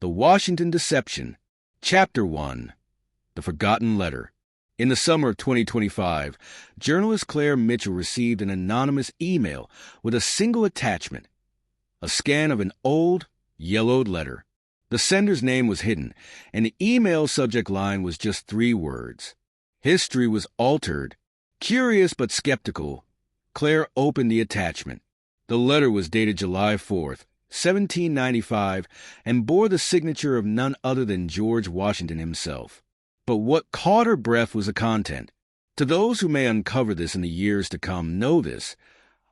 The Washington Deception. Chapter 1. The Forgotten Letter. In the summer of 2025, journalist Claire Mitchell received an anonymous email with a single attachment, a scan of an old, yellowed letter. The sender's name was hidden, and the email subject line was just 3 words. History was altered. Curious but skeptical, Claire opened the attachment. The letter was dated July 4th, 1795, and bore the signature of none other than George Washington himself. But what caught her breath was the content. To those who may uncover this in the years to come, know this.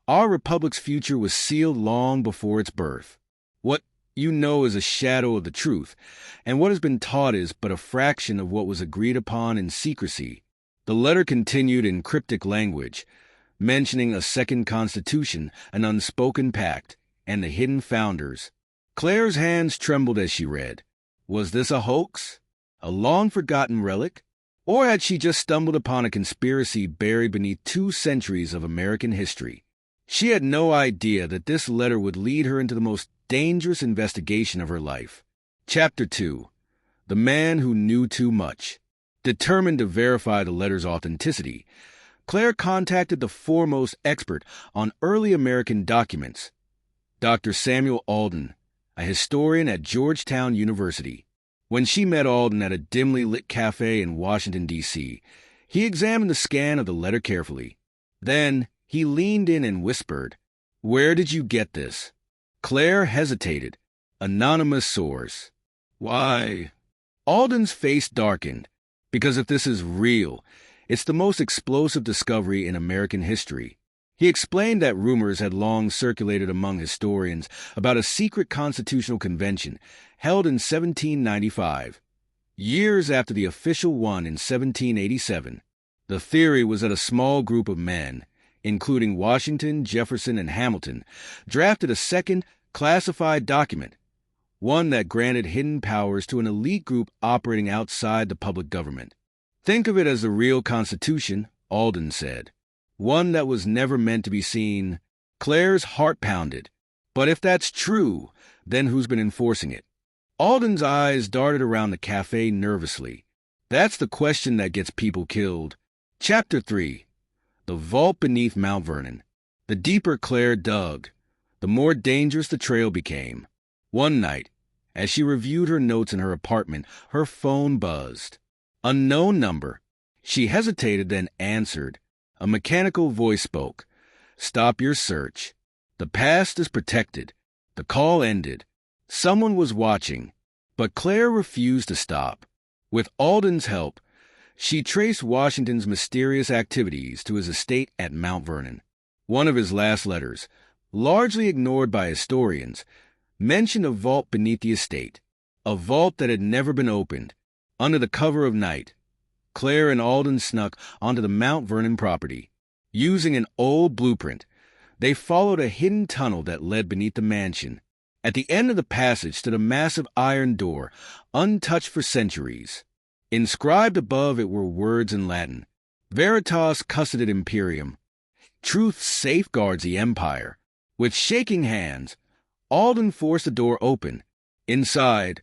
Our republic's future was sealed long before its birth. What you know is a shadow of the truth, and what has been taught is but a fraction of what was agreed upon in secrecy. The letter continued in cryptic language, mentioning a second constitution, an unspoken pact, and the hidden founders. Claire's hands trembled as she read. Was this a hoax? A long-forgotten relic? Or had she just stumbled upon a conspiracy buried beneath 2 centuries of American history? She had no idea that this letter would lead her into the most dangerous investigation of her life. Chapter 2. The Man Who Knew Too Much. Determined to verify the letter's authenticity, Claire contacted the foremost expert on early American documents, Dr. Samuel Alden, a historian at Georgetown University. When she met Alden at a dimly lit cafe in Washington, D.C., he examined the scan of the letter carefully. Then he leaned in and whispered, "Where did you get this?" Claire hesitated. Anonymous source. Why? Alden's face darkened. Because if this is real, it's the most explosive discovery in American history. He explained that rumors had long circulated among historians about a secret constitutional convention held in 1795, years after the official one in 1787. The theory was that a small group of men, including Washington, Jefferson, and Hamilton, drafted a second classified document, one that granted hidden powers to an elite group operating outside the public government. Think of it as the real Constitution, Alden said. One that was never meant to be seen. Claire's heart pounded. But if that's true, then who's been enforcing it? Alden's eyes darted around the cafe nervously. That's the question that gets people killed. Chapter 3. The Vault Beneath Mount Vernon. The deeper Claire dug, the more dangerous the trail became. One night, as she reviewed her notes in her apartment, her phone buzzed. Unknown number. She hesitated, then answered. A mechanical voice spoke. "Stop your search. The past is protected." The call ended. Someone was watching, but Claire refused to stop. With Alden's help, she traced Washington's mysterious activities to his estate at Mount Vernon. One of his last letters, largely ignored by historians, mentioned a vault beneath the estate, a vault that had never been opened. Under the cover of night, Claire and Alden snuck onto the Mount Vernon property. Using an old blueprint, they followed a hidden tunnel that led beneath the mansion. At the end of the passage stood a massive iron door, untouched for centuries. Inscribed above it were words in Latin. Veritas custodet imperium. Truth safeguards the empire. With shaking hands, Alden forced the door open. Inside,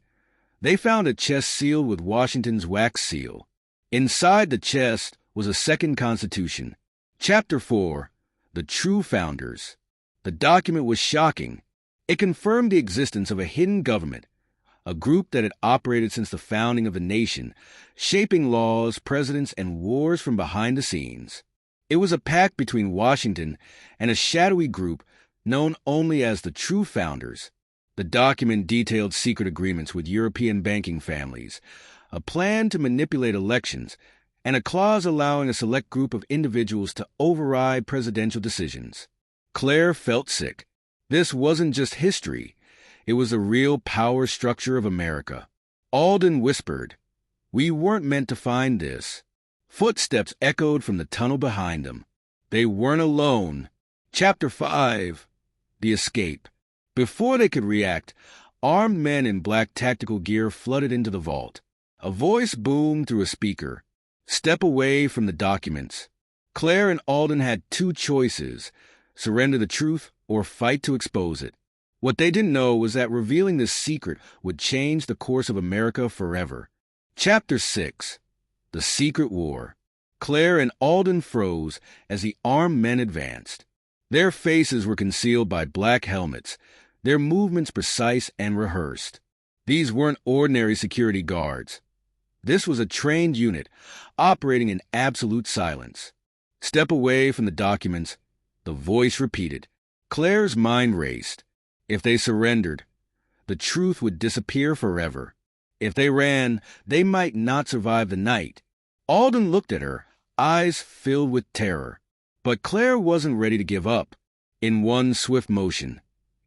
they found a chest sealed with Washington's wax seal. Inside the chest was a second constitution. Chapter 4. The True Founders. The document was shocking. It confirmed the existence of a hidden government, a group that had operated since the founding of the nation, shaping laws, presidents, and wars from behind the scenes. It was a pact between Washington and a shadowy group known only as the True Founders. The document detailed secret agreements with European banking families, a plan to manipulate elections, and a clause allowing a select group of individuals to override presidential decisions. Claire felt sick. This wasn't just history. It was the real power structure of America. Alden whispered, "We weren't meant to find this." Footsteps echoed from the tunnel behind them. They weren't alone. Chapter 5. The Escape. Before they could react, armed men in black tactical gear flooded into the vault. A voice boomed through a speaker. "Step away from the documents." Claire and Alden had 2 choices: surrender the truth or fight to expose it. What they didn't know was that revealing this secret would change the course of America forever. Chapter 6. The Secret War. Claire and Alden froze as the armed men advanced. Their faces were concealed by black helmets, their movements precise and rehearsed. These weren't ordinary security guards. This was a trained unit, operating in absolute silence. Step away from the documents, the voice repeated. Claire's mind raced. If they surrendered, the truth would disappear forever. If they ran, they might not survive the night. Alden looked at her, eyes filled with terror. But Claire wasn't ready to give up. In one swift motion,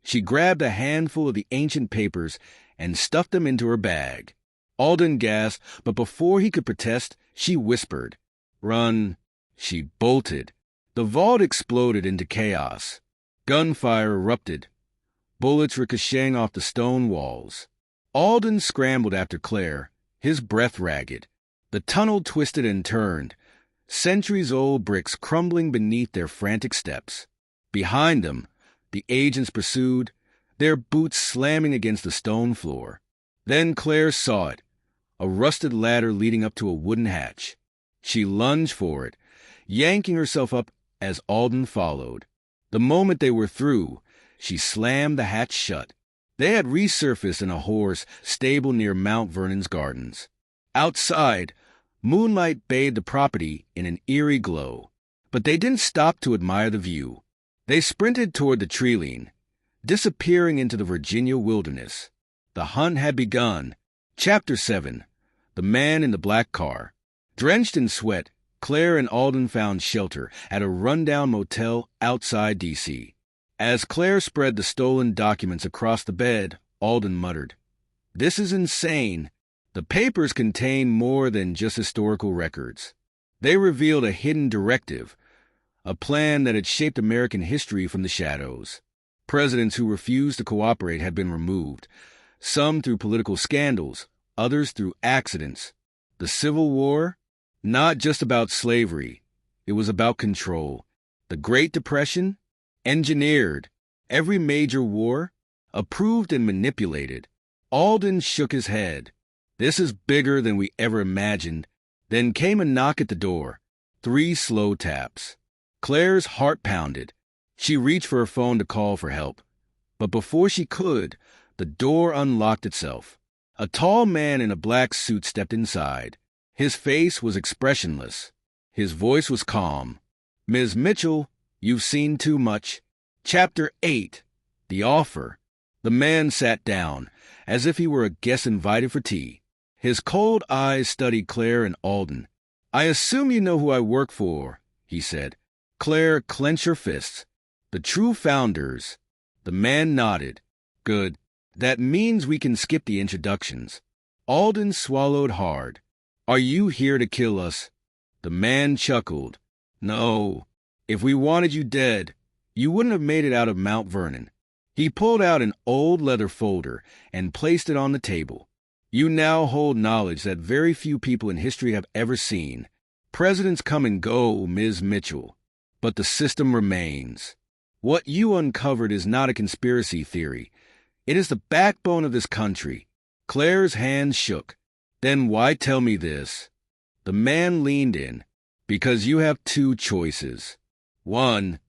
she grabbed a handful of the ancient papers and stuffed them into her bag. Alden gasped, but before he could protest, she whispered, "Run." She bolted. The vault exploded into chaos. Gunfire erupted, bullets ricocheting off the stone walls. Alden scrambled after Claire, his breath ragged. The tunnel twisted and turned, centuries-old bricks crumbling beneath their frantic steps. Behind them, the agents pursued, their boots slamming against the stone floor. Then Claire saw it, a rusted ladder leading up to a wooden hatch. She lunged for it, yanking herself up as Alden followed. The moment they were through, she slammed the hatch shut. They had resurfaced in a horse stable near Mount Vernon's gardens. Outside, moonlight bathed the property in an eerie glow. But they didn't stop to admire the view. They sprinted toward the tree-line, disappearing into the Virginia wilderness. The hunt had begun. Chapter 7. The Man in the Black Car. Drenched in sweat, Claire and Alden found shelter at a rundown motel outside D.C. As Claire spread the stolen documents across the bed, Alden muttered, "This is insane." The papers contain more than just historical records. They revealed a hidden directive, a plan that had shaped American history from the shadows. Presidents who refused to cooperate had been removed, some through political scandals, others through accidents. The Civil War? Not just about slavery. It was about control. The Great Depression? Engineered. Every major war? Approved and manipulated. Alden shook his head. This is bigger than we ever imagined. Then came a knock at the door. 3 slow taps. Claire's heart pounded. She reached for her phone to call for help. But before she could, the door unlocked itself. A tall man in a black suit stepped inside. His face was expressionless. His voice was calm. "Ms. Mitchell, you've seen too much." Chapter 8. The Offer. The man sat down, as if he were a guest invited for tea. His cold eyes studied Claire and Alden. "I assume you know who I work for," he said. Claire clenched her fists. "The true founders." The man nodded. "Good. That means we can skip the introductions." Alden swallowed hard. "Are you here to kill us?" The man chuckled. "No. If we wanted you dead, you wouldn't have made it out of Mount Vernon." He pulled out an old leather folder and placed it on the table. "You now hold knowledge that very few people in history have ever seen. Presidents come and go, Ms. Mitchell, but the system remains. What you uncovered is not a conspiracy theory. It is the backbone of this country." Claire's hands shook. "Then why tell me this?" The man leaned in. "Because you have 2 choices. 1,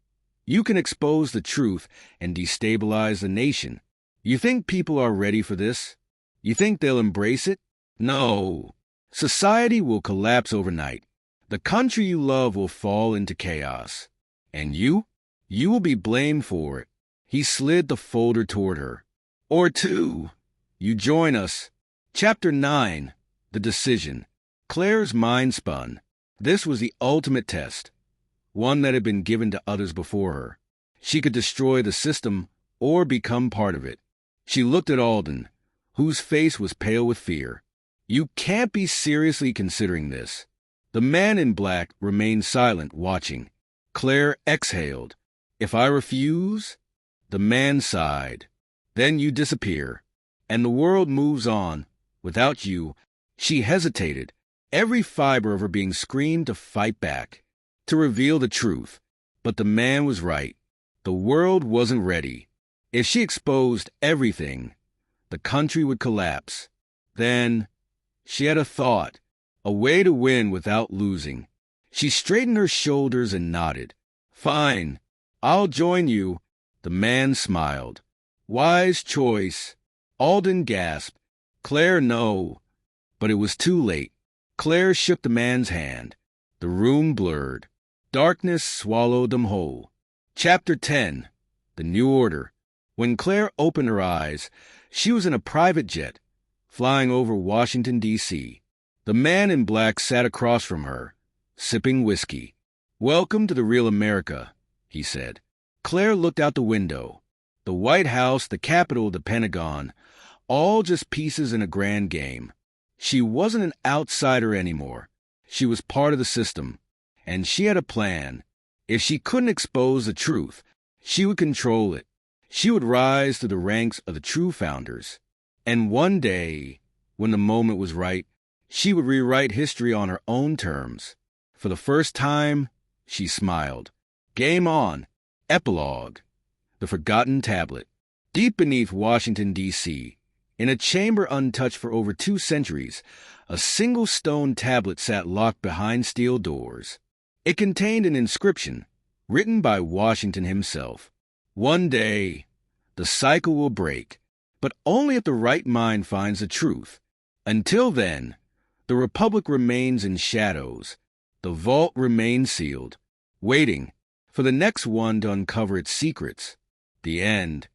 you can expose the truth and destabilize the nation. You think people are ready for this? You think they'll embrace it? No. Society will collapse overnight. The country you love will fall into chaos. And you will be blamed for it." He slid the folder toward her. "Or 2, you join us." Chapter 9. The Decision. Claire's mind spun. This was the ultimate test, one that had been given to others before her. She could destroy the system or become part of it. She looked at Alden, whose face was pale with fear. "You can't be seriously considering this." The man in black remained silent, watching. Claire exhaled. "If I refuse?" The man sighed. "Then you disappear, and the world moves on. Without you." She hesitated, every fiber of her being screamed to fight back, to reveal the truth. But the man was right. The world wasn't ready. If she exposed everything, the country would collapse. Then, she had a thought, a way to win without losing. She straightened her shoulders and nodded. "Fine, I'll join you." The man smiled. "Wise choice." Alden gasped. "Claire, no." But it was too late. Claire shook the man's hand. The room blurred. Darkness swallowed them whole. Chapter 10. The New Order. When Claire opened her eyes, she was in a private jet, flying over Washington, D.C. The man in black sat across from her, sipping whiskey. "Welcome to the real America," he said. Claire looked out the window. The White House, the Capitol, the Pentagon, all just pieces in a grand game. She wasn't an outsider anymore. She was part of the system, and she had a plan. If she couldn't expose the truth, she would control it. She would rise to the ranks of the true founders. And one day, when the moment was right, she would rewrite history on her own terms. For the first time, she smiled. Game on. Epilogue. The Forgotten Tablet. Deep beneath Washington, D.C., in a chamber untouched for over 2 centuries, a single stone tablet sat locked behind steel doors. It contained an inscription, written by Washington himself. "One day, the cycle will break, but only if the right mind finds the truth. Until then, the Republic remains in shadows. The vault remains sealed, waiting for the next one to uncover its secrets." The end.